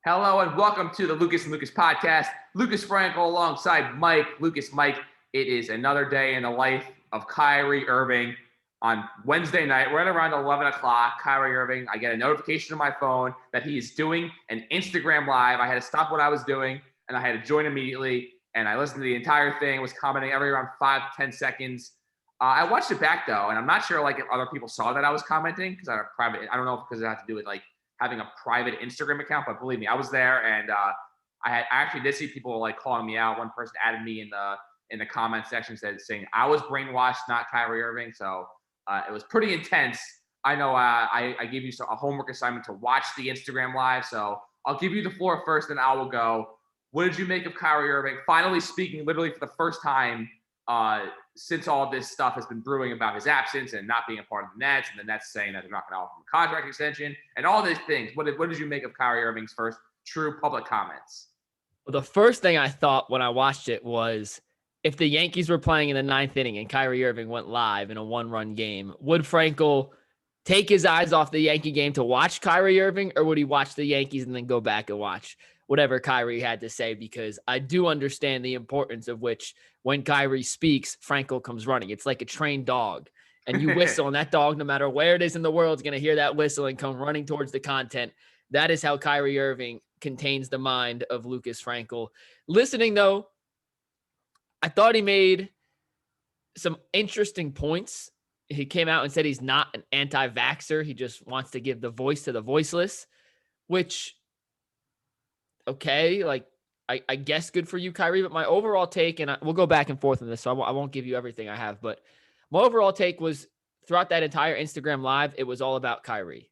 Hello and welcome to the Lucas and Lucas podcast. Lucas Frankel alongside Mike. Mike, it is another day in the life of Kyrie Irving. On Wednesday night, right around 11 o'clock, Kyrie Irving, I get a notification on my phone that he is doing an Instagram live. I had to stop what I was doing and I had to join immediately. And I listened to the entire thing, was commenting every around 5 to 10 seconds. I watched it back though, and I'm not sure if other people saw that I was commenting because I have a private. I don't know if because it had to do with having a private Instagram account, but believe me, I was there, and I actually did see people calling me out. One person added me in the comment section saying I was brainwashed, not Kyrie Irving. So it was pretty intense. I know I gave you a homework assignment to watch the Instagram live, so I'll give you the floor first, then I will go. What did you make of Kyrie Irving finally speaking, literally for the first time since all this stuff has been brewing about his absence and not being a part of the Nets, and the Nets saying that they're not going to offer him a contract extension and all these things? What did you make of Kyrie Irving's first true public comments? Well, the first thing I thought when I watched it was, if the Yankees were playing in the ninth inning and Kyrie Irving went live in a one-run game, would Frankel take his eyes off the Yankee game to watch Kyrie Irving, or would he watch the Yankees and then go back and watch whatever Kyrie had to say? Because I do understand the importance of which when Kyrie speaks, Frankel comes running. It's like a trained dog, and you whistle, and that dog, no matter where it is in the world, is going to hear that whistle and come running towards the content. That is how Kyrie Irving contains the mind of Lucas Frankel. Listening, though, I thought he made some interesting points. He came out and said he's not an anti-vaxxer. He just wants to give the voice to the voiceless, which, okay, I guess good for you, Kyrie. But my overall take, and we'll go back and forth on this, so I won't give you everything I have, but my overall take was throughout that entire Instagram live, it was all about Kyrie.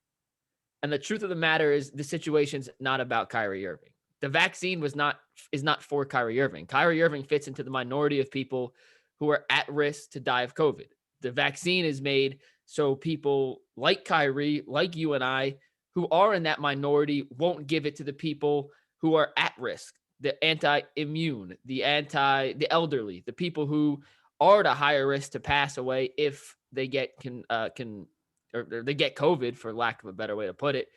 And the truth of the matter is the situation's not about Kyrie Irving. The vaccine is not for Kyrie Irving. Kyrie Irving fits into the minority of people who are at risk to die of COVID. The vaccine is made so people like Kyrie, like you and I, who are in that minority, won't give it to the people who are at risk, the anti-immune, the elderly, the people who are at a higher risk to pass away if they get they get COVID, for lack of a better way to put it.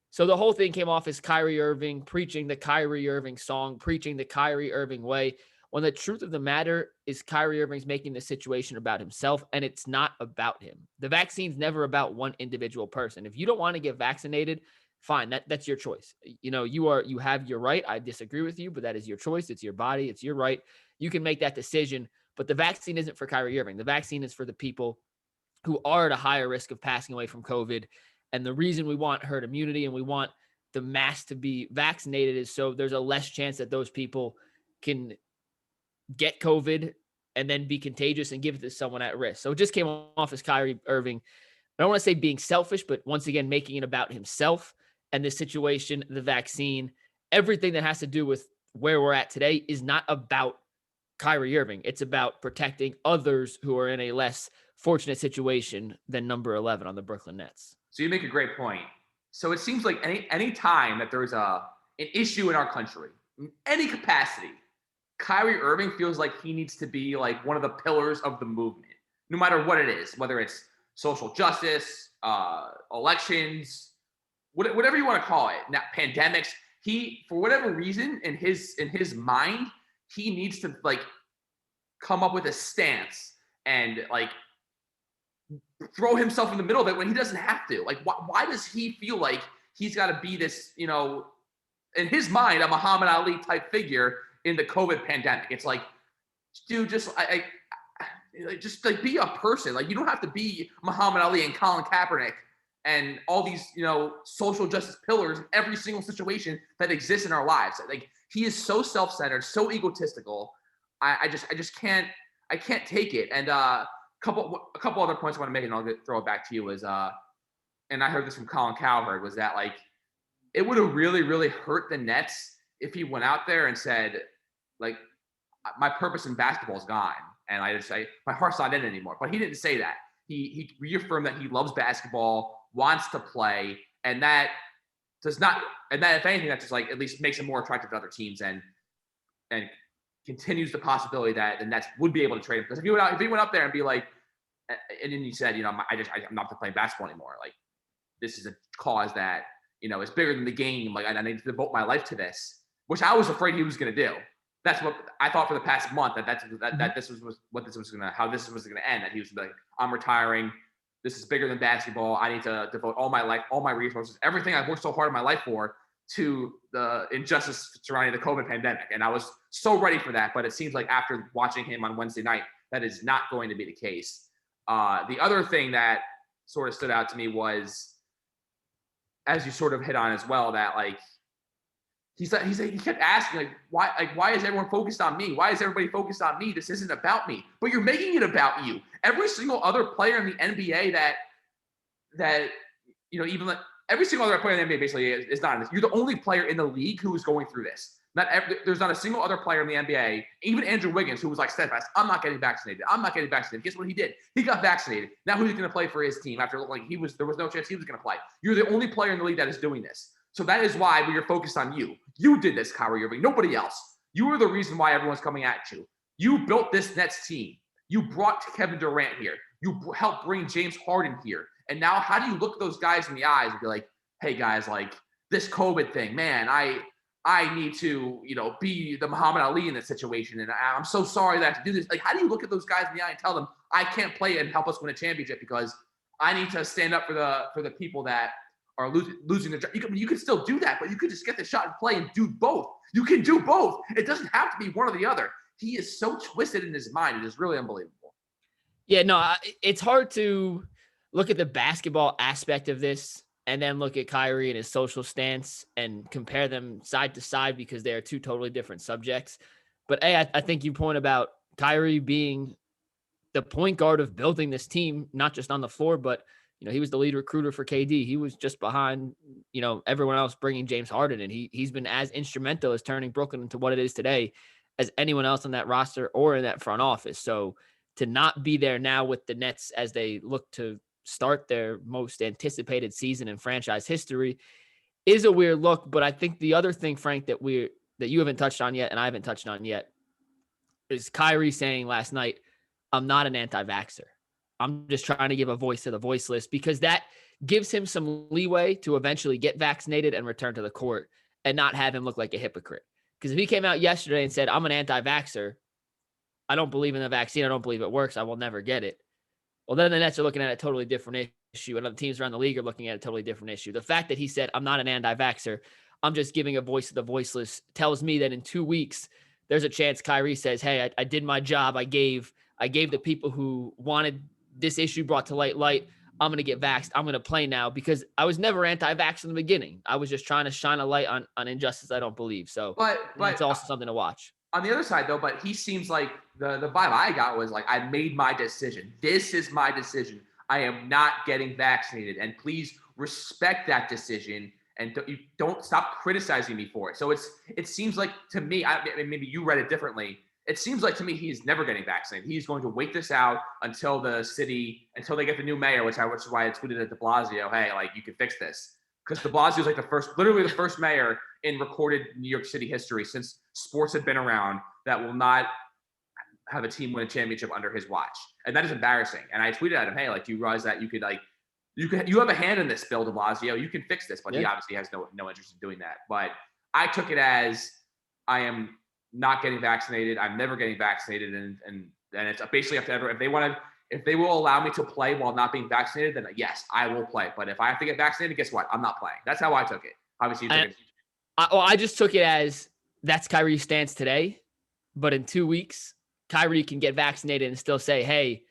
So the whole thing came off as Kyrie Irving preaching the Kyrie Irving song, preaching the Kyrie Irving way, when the truth of the matter is Kyrie Irving's making the situation about himself, and it's not about him. The vaccine's never about one individual person. If you don't want to get vaccinated, fine, that's your choice. You have your right. I disagree with you, but that is your choice. It's your body. It's your right. You can make that decision, but the vaccine isn't for Kyrie Irving. The vaccine is for the people who are at a higher risk of passing away from COVID. And the reason we want herd immunity and we want the mass to be vaccinated is so there's a less chance that those people can get COVID and then be contagious and give it to someone at risk. So it just came off as Kyrie Irving, I don't want to say being selfish, but once again, making it about himself and the situation, the vaccine, everything that has to do with where we're at today is not about Kyrie Irving. It's about protecting others who are in a less fortunate situation than number 11 on the Brooklyn Nets. So you make a great point. So it seems like any time that there's an issue in our country, in any capacity, Kyrie Irving feels like he needs to be one of the pillars of the movement, no matter what it is, whether it's social justice, elections, whatever you want to call it, now pandemics. He, for whatever reason, in his mind, he needs to come up with a stance and throw himself in the middle of it when he doesn't have to. Why does he feel like he's got to be this, in his mind, a Muhammad Ali type figure in the COVID pandemic? It's dude, just be a person. You don't have to be Muhammad Ali and Colin Kaepernick and all these, social justice pillars in every single situation that exists in our lives. He is so self-centered, so egotistical. I can't take it. And a couple other points I want to make, and I'll throw it back to you, is and I heard this from Colin Cowherd, was that it would have really, really hurt the Nets if he went out there and said, my purpose in basketball is gone, and I just say my heart's not in it anymore. But he didn't say that. He reaffirmed that he loves basketball, wants to play, and that does not, and that if anything, that just at least makes him more attractive to other teams and continues the possibility that the Nets would be able to trade him. Because if he went up there and be and then he said, I'm not playing basketball anymore. This is a cause that it's bigger than the game. Like I need to devote my life to this, which I was afraid he was going to do. That's what I thought for the past month, that this was what this was going to, how this was going to end. That he was like, I'm retiring. This is bigger than basketball. I need to devote all my life, all my resources, everything I've worked so hard in my life for, to the injustice surrounding the COVID pandemic. And I was so ready for that. But it seems like after watching him on Wednesday night, that is not going to be the case. The other thing that sort of stood out to me was, as you sort of hit on as well, that like he kept asking why is everyone focused on me? Why is everybody focused on me? This isn't about me. But you're making it about you. Every single other player in the NBA that even like every single other player in the NBA basically is not in this. You're the only player in the league who is going through this. There's not a single other player in the NBA, even Andrew Wiggins, who was like steadfast, I'm not getting vaccinated. I'm not getting vaccinated. Guess what he did? He got vaccinated. Now who's going to play for his team after like there was no chance he was going to play. You're the only player in the league that is doing this. So that is why we are focused on you. You did this, Kyrie Irving. Nobody else. You are the reason why everyone's coming at you. You built this Nets team. You brought Kevin Durant here. You helped bring James Harden here. And now how do you look those guys in the eyes and be like, hey guys, like this COVID thing, man, I need to, be the Muhammad Ali in this situation. And I'm so sorry that I have to do this. Like, how do you look at those guys in the eye and tell them, I can't play and help us win a championship because I need to stand up for the people that are losing their job? You can still do that, but you could just get the shot and play and do both. You can do both. It doesn't have to be one or the other. He is so twisted in his mind. It is really unbelievable. Yeah, no, it's hard to look at the basketball aspect of this and then look at Kyrie and his social stance and compare them side to side because they are two totally different subjects. But I think you point about Kyrie being the point guard of building this team, not just on the floor, but he was the lead recruiter for KD. He was just behind, everyone else bringing James Harden, and he's been as instrumental as turning Brooklyn into what it is today as anyone else on that roster or in that front office. So to not be there now with the Nets as they look to start their most anticipated season in franchise history is a weird look. But I think the other thing, Frank, that you haven't touched on yet and I haven't touched on yet is Kyrie saying last night, I'm not an anti-vaxxer. I'm just trying to give a voice to the voiceless, because that gives him some leeway to eventually get vaccinated and return to the court and not have him look like a hypocrite. Because if he came out yesterday and said, I'm an anti-vaxxer, I don't believe in the vaccine, I don't believe it works, I will never get it. Well, then the Nets are looking at a totally different issue, and other teams around the league are looking at a totally different issue. The fact that he said, I'm not an anti-vaxxer, I'm just giving a voice to the voiceless, tells me that in 2 weeks, there's a chance Kyrie says, hey, I did my job. I gave the people who wanted this issue brought to light. I'm going to get vaxxed. I'm going to play now, because I was never anti-vax in the beginning. I was just trying to shine a light on injustice I don't believe. So but it's also something to watch. On the other side, though, but he seems like the vibe I got was like, I made my decision. This is my decision. I am not getting vaccinated, and please respect that decision, and don't stop criticizing me for it. So it seems like to me, maybe you read it differently. It seems like to me he's never getting vaccinated. He's going to wait this out until they get the new mayor, which is why I tweeted at de Blasio, hey, like, you can fix this. Because de Blasio is like literally the first mayor in recorded New York City history since sports had been around that will not have a team win a championship under his watch. And that is embarrassing. And I tweeted at him, hey, like, do you realize that you have a hand in this, Bill de Blasio, you can fix this. But He obviously has no interest in doing that. But I took it as, I am not getting vaccinated. I'm never getting vaccinated. And it's basically up to everyone. If they will allow me to play while not being vaccinated, then yes, I will play. But if I have to get vaccinated, guess what? I'm not playing. That's how I took it. Obviously, you took it. I just took it as that's Kyrie's stance today. But in 2 weeks, Kyrie can get vaccinated and still say, hey,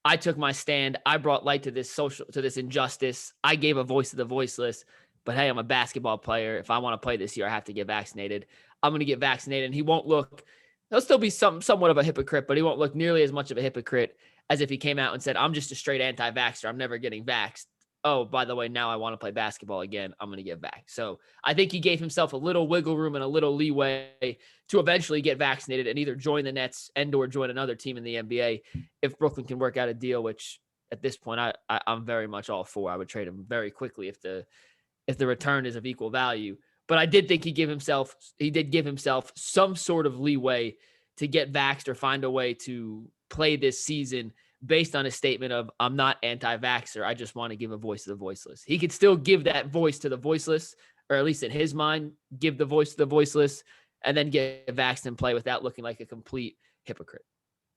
I took my stand. I brought light to this injustice. I gave a voice to the voiceless. But hey, I'm a basketball player. If I want to play this year, I have to get vaccinated. I'm going to get vaccinated. And he'll still be somewhat of a hypocrite, but he won't look nearly as much of a hypocrite as if he came out and said, I'm just a straight anti-vaxxer. I'm never getting vaxxed. Oh, by the way, now I want to play basketball again. I'm going to get vaxxed. So I think he gave himself a little wiggle room and a little leeway to eventually get vaccinated and either join the Nets or join another team in the NBA if Brooklyn can work out a deal, which at this point I'm very much all for. I would trade him very quickly if the return is of equal value. But I did think he did give himself some sort of leeway to get vaxxed or find a way to play this season based on his statement of, I'm not anti-vaxxer. I just want to give a voice to the voiceless. He could still give that voice to the voiceless, or at least in his mind, give the voice to the voiceless, and then get vaxxed and play without looking like a complete hypocrite.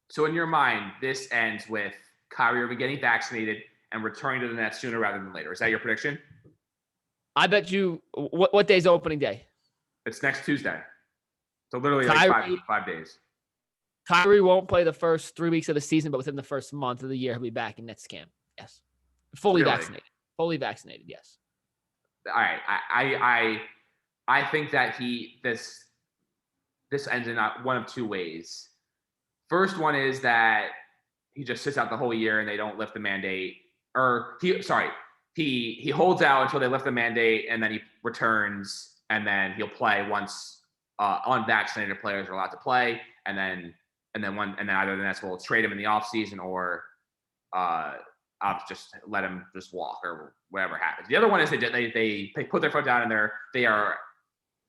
So in your mind, this ends with Kyrie Irving getting vaccinated and returning to the Nets sooner rather than later. Is that your prediction? I bet you, what day's opening day? It's next Tuesday. So literally Kyrie, 5 days. Kyrie won't play the first 3 weeks of the season, but within the first month of the year, he'll be back in Nets camp. Yes. Fully Really? vaccinated. Fully vaccinated, yes. All right. I think that this ends in one of two ways. First one is that he just sits out the whole year and they don't lift the mandate. Or he holds out until they lift the mandate and then he returns and then he'll play once unvaccinated players are allowed to play. And then either the Nets will trade him in the offseason or I'll just let him just walk or whatever happens. The other one is they put their foot down and they are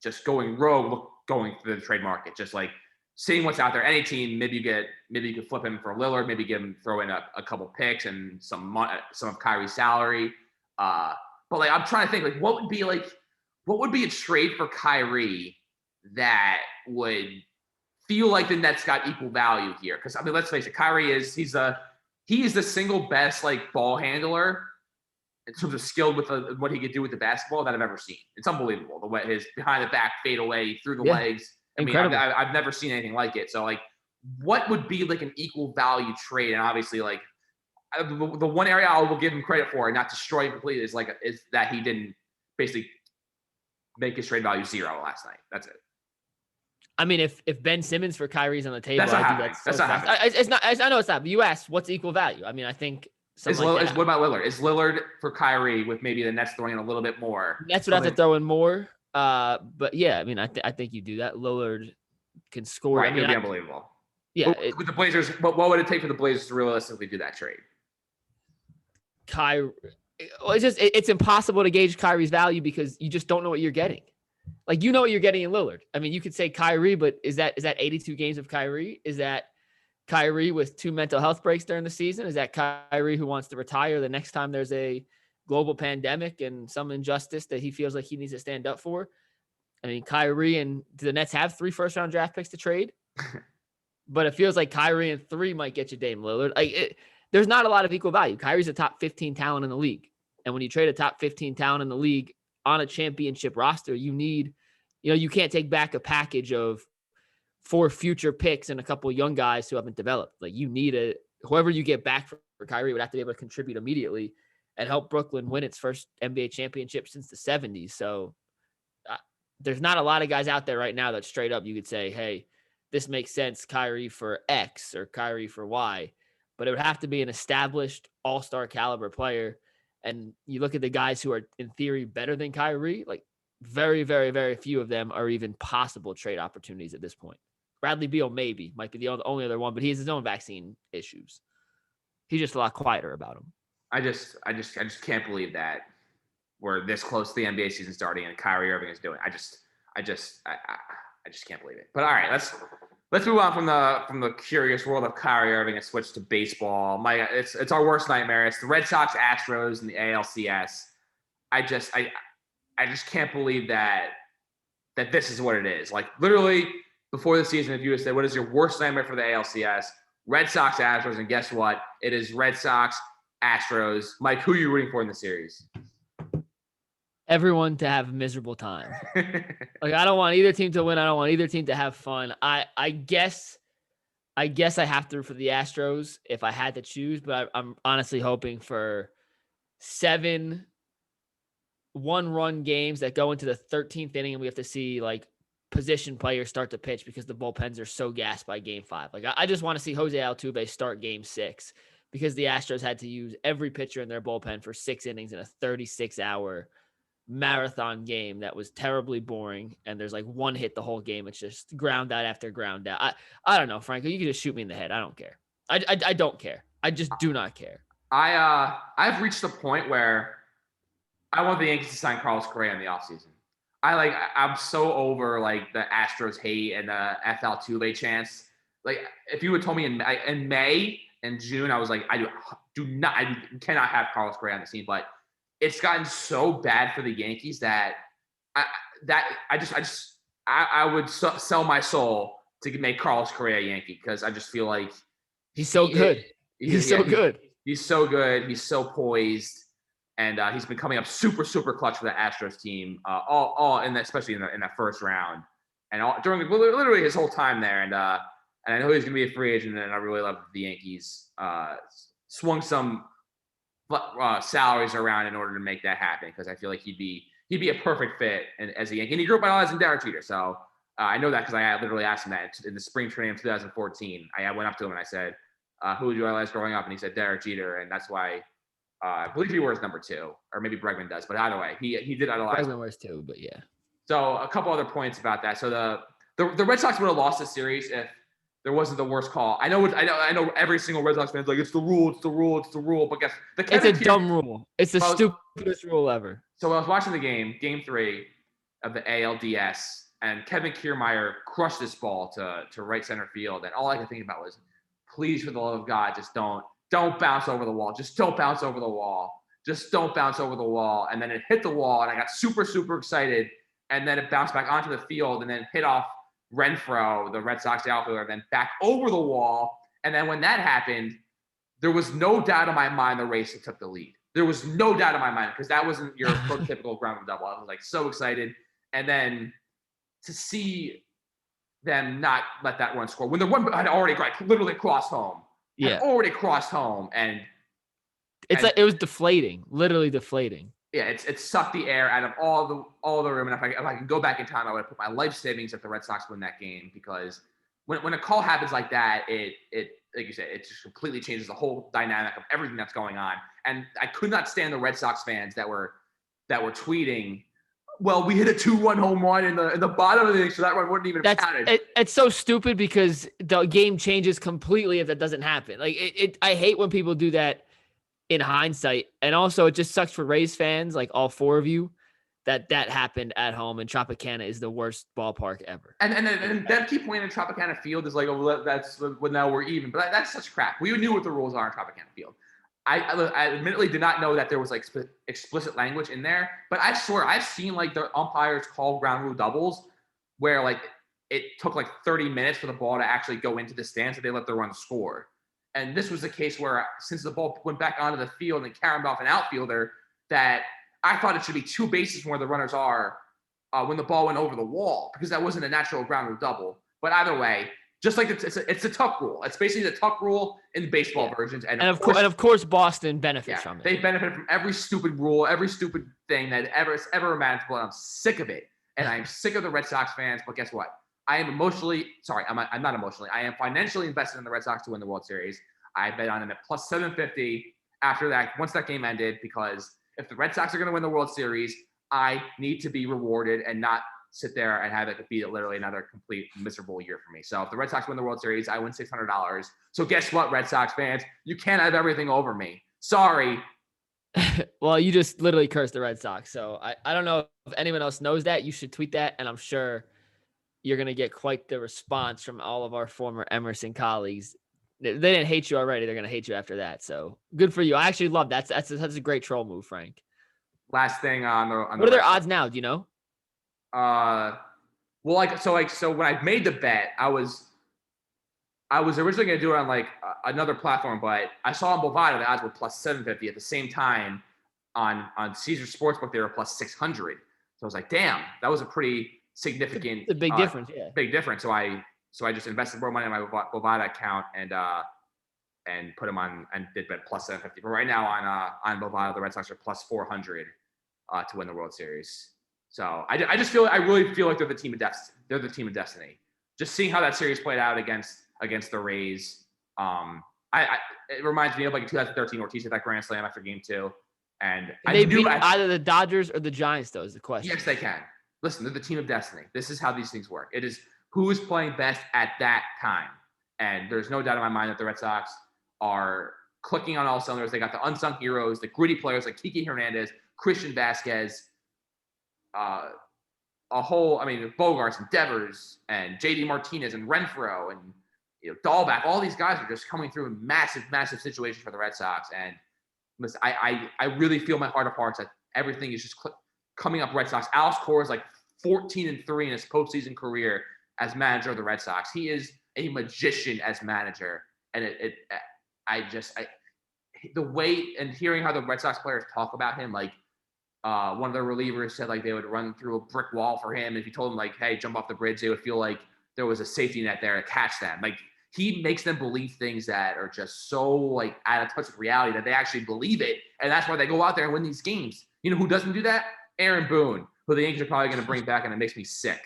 just going rogue, going through the trade market, just like seeing what's out there. Any team, maybe you could flip him for Lillard, maybe throw in a couple picks and some of Kyrie's salary. But like I'm trying to think like what would be a trade for Kyrie that would feel like the Nets got equal value here? Because I mean, let's face it, Kyrie is the single best like ball handler in terms of skill with what he could do with the basketball that I've ever seen. It's unbelievable the way his behind the back fade away through the legs. I mean, I've never seen anything like it. So like, what would be like an equal value trade? And obviously, like the one area I will give him credit for and not destroy him completely is that he didn't basically make his trade value zero last night. That's it. I mean, if Ben Simmons for Kyrie's on the table, that's not happening. That's not happening. It's not. I know it's not. But you asked what's equal value. I mean, I think. What about Lillard? Is Lillard for Kyrie with maybe the Nets throwing in a little bit more? Nets would have to throw in more. But yeah, I mean, I think you do that. Lillard can score. Right, I mean, it'd be unbelievable. Yeah. With the Blazers, what would it take for the Blazers to realistically do that trade? Kyrie. Well, it's impossible to gauge Kyrie's value because you just don't know what you're getting. Like, you know what you're getting in Lillard. I mean, you could say Kyrie, but is that 82 games of Kyrie? Is that Kyrie with 2 mental health breaks during the season? Is that Kyrie who wants to retire the next time there's a global pandemic and some injustice that he feels like he needs to stand up for? I mean, Kyrie and do the Nets have 3 first-round draft picks to trade? But it feels like Kyrie and 3 might get you Dame Lillard. There's not a lot of equal value. Kyrie's a top 15 talent in the league. And when you trade a top 15 talent in the league on a championship roster, you can't take back a package of 4 future picks and a couple of young guys who haven't developed. Like, you need whoever you get back for Kyrie would have to be able to contribute immediately and help Brooklyn win its first NBA championship since the 70s. So there's not a lot of guys out there right now that straight up you could say, hey, this makes sense, Kyrie for X or Kyrie for Y. But it would have to be an established all-star caliber player. And you look at the guys who are in theory better than Kyrie, like very, very, very few of them are even possible trade opportunities at this point. Bradley Beal might be the only other one, but he has his own vaccine issues. He's just a lot quieter about them. I just can't believe that we're this close to the NBA season starting and Kyrie Irving is doing. I just can't believe it. But all right, let's move on from the curious world of Kyrie Irving and switch to baseball. It's our worst nightmare. It's the Red Sox, Astros, and the ALCS. I just can't believe that this is what it is. Like, literally before the season, if you would say, what is your worst nightmare for the ALCS? Red Sox, Astros, and guess what? It is Red Sox, Astros. Mike, who are you rooting for in the series? Everyone to have a miserable time. Like, I don't want either team to win. I don't want either team to have fun. I guess I have to root for the Astros if I had to choose, but I'm honestly hoping for 7 one-run games that go into the 13th inning and we have to see like position players start to pitch because the bullpens are so gassed by game 5. Like, I just want to see Jose Altuve start game 6 because the Astros had to use every pitcher in their bullpen for 6 innings in a 36-hour marathon game that was terribly boring. And there's like 1 hit the whole game. It's just ground out after ground out. I don't know, Franco, you can just shoot me in the head. I don't care. I don't care. I just do not care. I've reached the point where I want the Yankees to sign Carlos Correa in the offseason. I'm so over like the Astros hate and the FL Altuve chance. Like, if you had told me in May in June, I was like, I cannot have Carlos Correa on the team. But it's gotten so bad for the Yankees that I would sell my soul to make Carlos Correa a Yankee, because I just feel like he's so good. He's so good. He's so good. He's so poised, and he's been coming up super, super clutch for the Astros team, especially in that first round, and during literally his whole time there. And I know he's going to be a free agent, and I really love the Yankees swung some salaries around in order to make that happen, because I feel like he'd be a perfect fit as a Yankee. And he grew up idolizing Derek Jeter, so I know that because I literally asked him that in the spring training of 2014. I went up to him and I said, who would you idolize growing up? And he said Derek Jeter, and that's why I believe he wears number 2, or maybe Bregman does. But either way, he did idolize. Bregman wears 2, but yeah. So a couple other points about that. So the Red Sox would have lost the series if there wasn't the worst call. I know every single Red Sox fan's like, it's the rule. But guess it's a dumb rule. It's the stupidest rule ever. So I was watching the game 3 of the ALDS, and Kevin Kiermaier crushed this ball to right center field, and all I could think about was, please, for the love of God, just don't bounce over the wall. Just don't bounce over the wall. Just don't bounce over the wall. And then it hit the wall, and I got super, super excited, and then it bounced back onto the field, and then hit off Renfroe, the Red Sox outfielder, then back over the wall. And then when that happened, there was no doubt in my mind the Rays took the lead. There was no doubt in my mind, because that wasn't your prototypical ground rule double. I was like so excited. And then to see them not let that run score when the run had already literally crossed home. Yeah. Already crossed home. And like it was deflating, literally deflating. Yeah, it sucked the air out of all the room. And if I can go back in time, I would have put my life savings if the Red Sox win that game, because when a call happens like that, it like you said, it just completely changes the whole dynamic of everything that's going on. And I could not stand the Red Sox fans that were tweeting, well, we hit a 2-1 home run in the bottom of the inning, so that run wouldn't even have counted. It's so stupid, because the game changes completely if that doesn't happen. Like I hate when people do that in hindsight. And also it just sucks for Rays fans, like all 4 of you, that happened at home, and Tropicana is the worst ballpark ever. And that keep playing in Tropicana Field is like, oh, that's when now we're even. But that's such crap. We knew what the rules are in Tropicana Field. I admittedly did not know that there was like explicit language in there, but I swear I've seen like the umpires call ground rule doubles where like it took like 30 minutes for the ball to actually go into the stands, so they let the run score. And this was the case where, since the ball went back onto the field and carried off an outfielder, that I thought it should be 2 bases from where the runners are when the ball went over the wall, because that wasn't a natural ground rule double. But either way, just like it's a Tuck rule. It's basically the Tuck rule in the baseball versions. And of course, Boston benefits from it. They benefit from every stupid rule, every stupid thing that ever imaginable. And I'm sick of it. And I'm sick of the Red Sox fans. But guess what? I am I'm not emotionally. I am financially invested in the Red Sox to win the World Series. I bet on them at plus 750 after that, once that game ended, because if the Red Sox are going to win the World Series, I need to be rewarded and not sit there and have it be literally another complete miserable year for me. So if the Red Sox win the World Series, I win $600. So guess what, Red Sox fans? You can't have everything over me. Sorry. Well, you just literally cursed the Red Sox. So I don't know if anyone else knows that. You should tweet that, and I'm sure you're going to get quite the response from all of our former Emerson colleagues. They didn't hate you already. They're going to hate you after that. So good for you. I actually love that. That's a great troll move, Frank. Last thing on what are their odds now? Do you know? So when I made the bet, I was originally going to do it on like another platform, but I saw on Bovada the odds were plus 750 at the same time on Caesar Sportsbook. They were plus 600. So I was like, damn, that was a pretty significant. It's a big difference. Yeah. Big difference. So I just invested more money in my Bovada account and put them on and did bet plus 750. But right now on Bovada, the Red Sox are plus 400 to win the World Series. So I really feel like they're the team of destiny. They're the team of destiny. Just seeing how that series played out against the Rays, it reminds me of like in 2013 Ortiz hit that grand slam after Game 2, and they beat either the Dodgers or the Giants. Though is the question. Yes, they can. Listen, they're the team of destiny. This is how these things work. It is who is playing best at that time, and there's no doubt in my mind that the Red Sox are clicking on all cylinders. They got the unsung heroes, the gritty players like Kiki Hernandez, Christian Vasquez. Bogarts and Devers and JD Martinez and Renfroe and Dahlback, all these guys are just coming through in massive, massive situations for the Red Sox. And listen, I really feel my heart of hearts that everything is just coming up Red Sox. Alex Cora is like 14-3 in his postseason career as manager of the Red Sox. He is a magician as manager. And the way and hearing how the Red Sox players talk about him, like one of the relievers said like they would run through a brick wall for him. If you told them like, hey, jump off the bridge, they would feel like there was a safety net there to catch them. Like he makes them believe things that are just so like out of touch with reality that they actually believe it. And that's why they go out there and win these games. You know who doesn't do that? Aaron Boone, who the Yankees are probably going to bring back, and it makes me sick.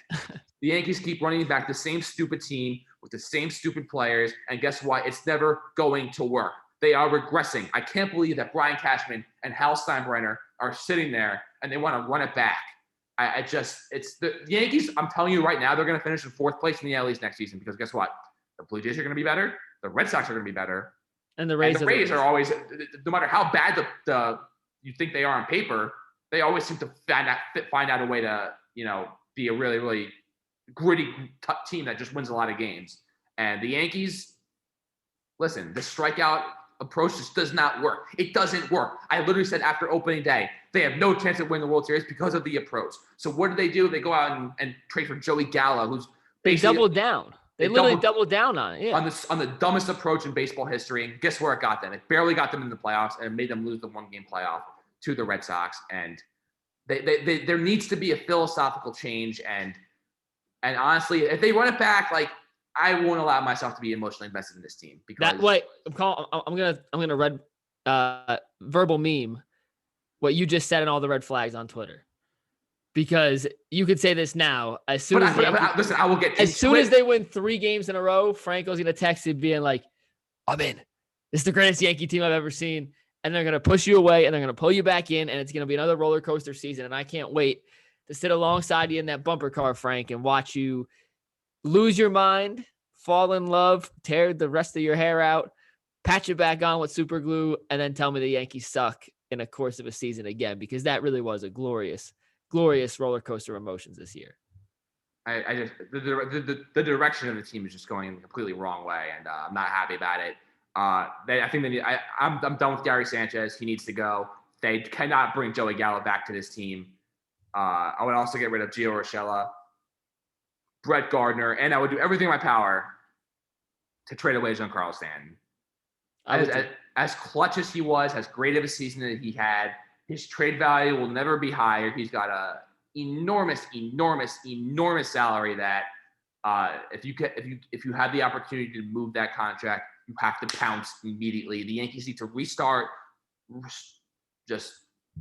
The Yankees keep running back the same stupid team with the same stupid players, and guess what? It's never going to work. They are regressing. I can't believe that Brian Cashman and Hal Steinbrenner are sitting there and they want to run it back. It's the Yankees. I'm telling you right now, they're going to finish in 4th place in the AL East next season because guess what? The Blue Jays are going to be better. The Red Sox are going to be better. And the Rays are always, no matter how bad you think they are on paper, they always seem to find out a way to, be a really, really gritty team that just wins a lot of games. And the Yankees, listen, the strikeout approach just does not work. It doesn't work. I literally said after opening day, they have no chance of winning the World Series because of the approach. So what do? They go out and trade for Joey Gallo, who's they doubled down. They literally doubled down on it. Yeah. On the dumbest approach in baseball history. And guess where it got them? It barely got them in the playoffs and it made them lose the 1-game playoff to the Red Sox. And there needs to be a philosophical change. And honestly, if they run it back, like I won't allow myself to be emotionally invested in this team because that way I'm gonna read verbal meme what you just said and all the red flags on Twitter. Because you could say this now. Listen, I will get as soon as they win 3 games in a row, Franco's gonna text you being like, I'm in. This is the greatest Yankee team I've ever seen. And they're gonna push you away and they're gonna pull you back in, and it's gonna be another roller coaster season. And I can't wait to sit alongside you in that bumper car, Frank, and watch you lose your mind, fall in love, tear the rest of your hair out, patch it back on with super glue, and then tell me the Yankees suck in a course of a season again, because that really was a glorious, glorious roller coaster of emotions this year. I just the direction of the team is just going in the completely wrong way, and I'm not happy about it. I'm done with Gary Sanchez. He needs to go. They cannot bring Joey Gallo back to this team. I would also get rid of Gio Urshela, Brett Gardner, and I would do everything in my power to trade away Giancarlo Stanton. As clutch as he was, as great of a season that he had, his trade value will never be higher. He's got a enormous salary that if you have the opportunity to move that contract, you have to pounce immediately. The Yankees need to restart, just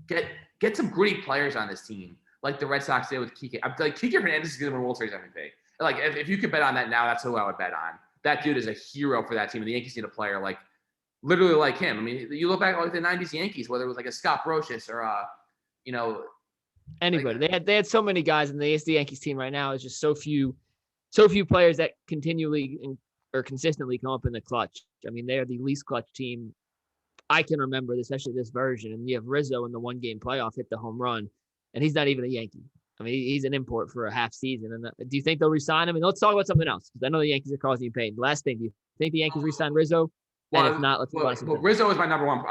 get some gritty players on this team, like the Red Sox did with Kike. Kike Hernandez is going to win World Series MVP. Like if you could bet on that now, that's who I would bet on. That dude is a hero for that team, and the Yankees need a player literally like him. I mean, you look back at the '90s Yankees, whether it was like a Scott Brocious or anybody. They had so many guys, and the Yankees team right now is just so few players that continually or consistently come up in the clutch. I mean, they are the least clutch team I can remember, especially this version. And you have Rizzo in the 1-game playoff hit the home run, and he's not even a Yankee. I mean, he's an import for a half season. And do you think they'll resign him? And let's talk about something else, because I know the Yankees are causing you pain. Last thing, do you think the Yankees resign Rizzo? And if not, let's move on. Well, Rizzo is my number one.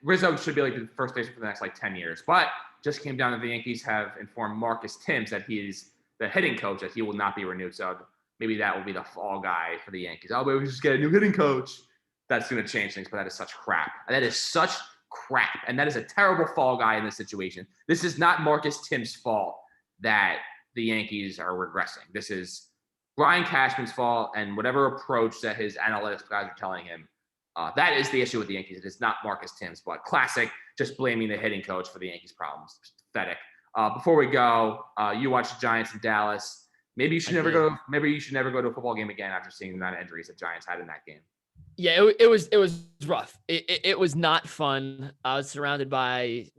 Rizzo should be like the first baseman for the next 10 years. But just came down that the Yankees have informed Marcus Timms that he is the hitting coach, that he will not be renewed. So maybe that will be the fall guy for the Yankees. Oh, but we just get a new hitting coach. That's going to change things, but that is such crap. That is such crap. And that is a terrible fall guy in this situation. This is not Marcus Timms' fault that the Yankees are regressing. This is Brian Cashman's fault, and whatever approach that his analytics guys are telling him. That is the issue with the Yankees. It is not Marcus Timms, but classic, just blaming the hitting coach for the Yankees' problems. It's pathetic. Before we go, you watched the Giants in Dallas. Maybe you should never go to a football game again after seeing the amount of injuries that Giants had in that game. Yeah, it was rough. It was not fun. I was surrounded by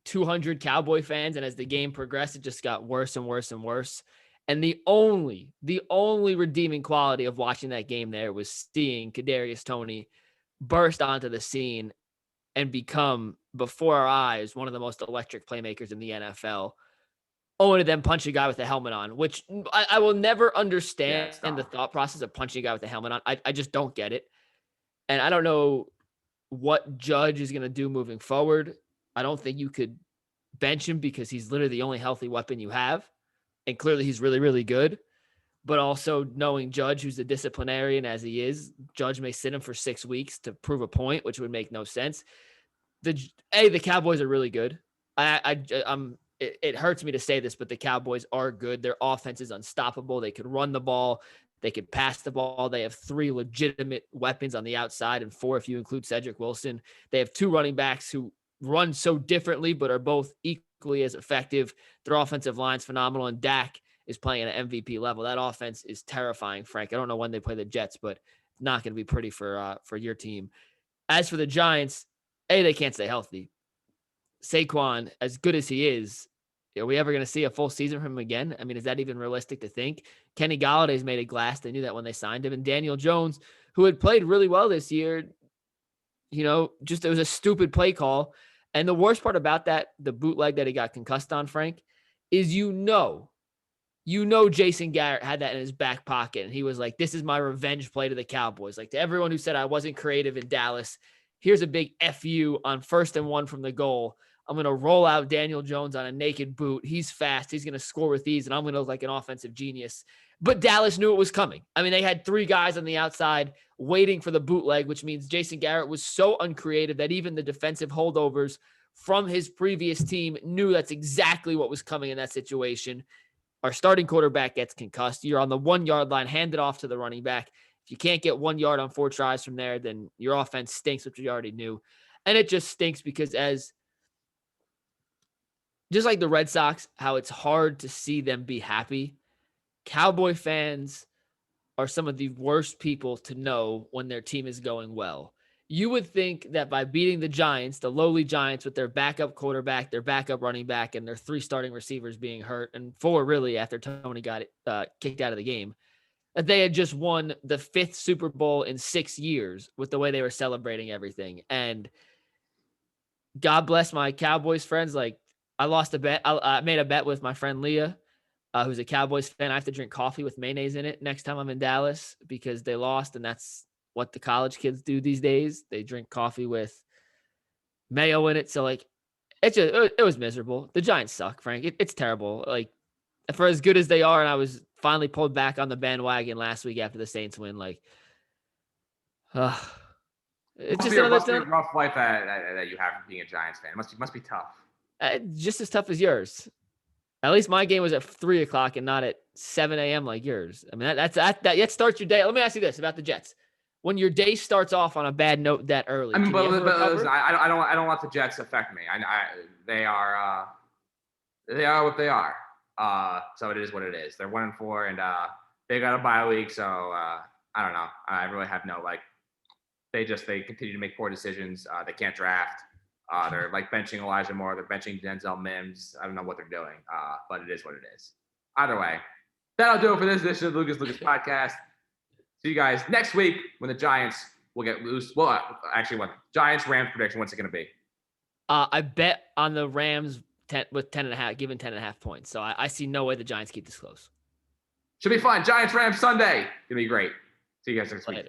200 Cowboy fans, and as the game progressed, it just got worse and worse and worse. And the only redeeming quality of watching that game there was seeing Kadarius Toney burst onto the scene and become, before our eyes, one of the most electric playmakers in the NFL. to then punch a guy with a helmet on, which I will never understand Yeah, the thought process of punching a guy with a helmet on. I just don't get it. And I don't know what Judge is going to do moving forward. I don't think you could bench him because he's literally the only healthy weapon you have. And clearly he's really, really good. But also knowing Judge, who's the disciplinarian as he is, Judge may sit him for 6 weeks to prove a point, which would make no sense. The Cowboys are really good. It hurts me to say this, but the Cowboys are good. Their offense is unstoppable. They could run the ball. They could pass the ball. They have 3 legitimate weapons on the outside and 4 if you include Cedric Wilson. They have 2 running backs who run so differently, but are both equally as effective. Their offensive line's phenomenal, and Dak is playing at an MVP level. That offense is terrifying, Frank. I don't know when they play the Jets, but it's not going to be pretty for your team. As for the Giants, they can't stay healthy. Saquon, as good as he is, are we ever going to see a full season from him again? I mean, is that even realistic to think? Kenny Galladay's made of glass. They knew that when they signed him. And Daniel Jones, who had played really well this year, just it was a stupid play call. And the worst part about that, the bootleg that he got concussed on, Frank, is Jason Garrett had that in his back pocket. And he was like, this is my revenge play to the Cowboys. Like, to everyone who said I wasn't creative in Dallas, here's a big FU on 1st and 1 from the goal. I'm going to roll out Daniel Jones on a naked boot. He's fast. He's going to score with ease, and I'm going to look like an offensive genius. But Dallas knew it was coming. I mean, they had 3 guys on the outside waiting for the bootleg, which means Jason Garrett was so uncreative that even the defensive holdovers from his previous team knew that's exactly what was coming in that situation. Our starting quarterback gets concussed. You're on the 1-yard line, hand it off to the running back. If you can't get 1 yard on 4 tries from there, then your offense stinks, which we already knew. And it just stinks because just like the Red Sox, how it's hard to see them be happy, Cowboy fans are some of the worst people to know when their team is going well. You would think that by beating the Giants, the lowly Giants with their backup quarterback, their backup running back, and their 3 starting receivers being hurt, and 4 really after Tony got kicked out of the game, that they had just won the 5th Super Bowl in 6 years with the way they were celebrating everything. And God bless my Cowboys friends. Like, I lost a bet. I made a bet with my friend Leah, who's a Cowboys fan. I have to drink coffee with mayonnaise in it next time I'm in Dallas because they lost, and that's what the college kids do these days. They drink coffee with mayo in it. So, like, it was miserable. The Giants suck, Frank. It's terrible. Like, for as good as they are, and I was finally pulled back on the bandwagon last week after the Saints win. Like, it's just must be a rough life that you have being a Giants fan. It must be tough. Just as tough as yours. At least my game was at 3:00 and not at 7 a.m. like yours. I mean, that starts your day. Let me ask you this about the Jets: when your day starts off on a bad note that early, I mean, but listen, I don't let the Jets affect me. They are what they are. So it is what it is. They're 1-4, and they got a bye week. So I don't know. I really have no They continue to make poor decisions. They can't draft. They're like benching Elijah Moore. They're benching Denzel Mims. I don't know what they're doing, but it is what it is. Either way, that'll do it for this edition of the Lucas podcast. See you guys next week when the Giants will get loose. Well, actually, what Giants Rams prediction? What's it going to be? I bet on the Rams with 10.5, given 10.5 points. So I see no way the Giants keep this close. Should be fun. Giants Rams Sunday. Gonna be great. See you guys next week.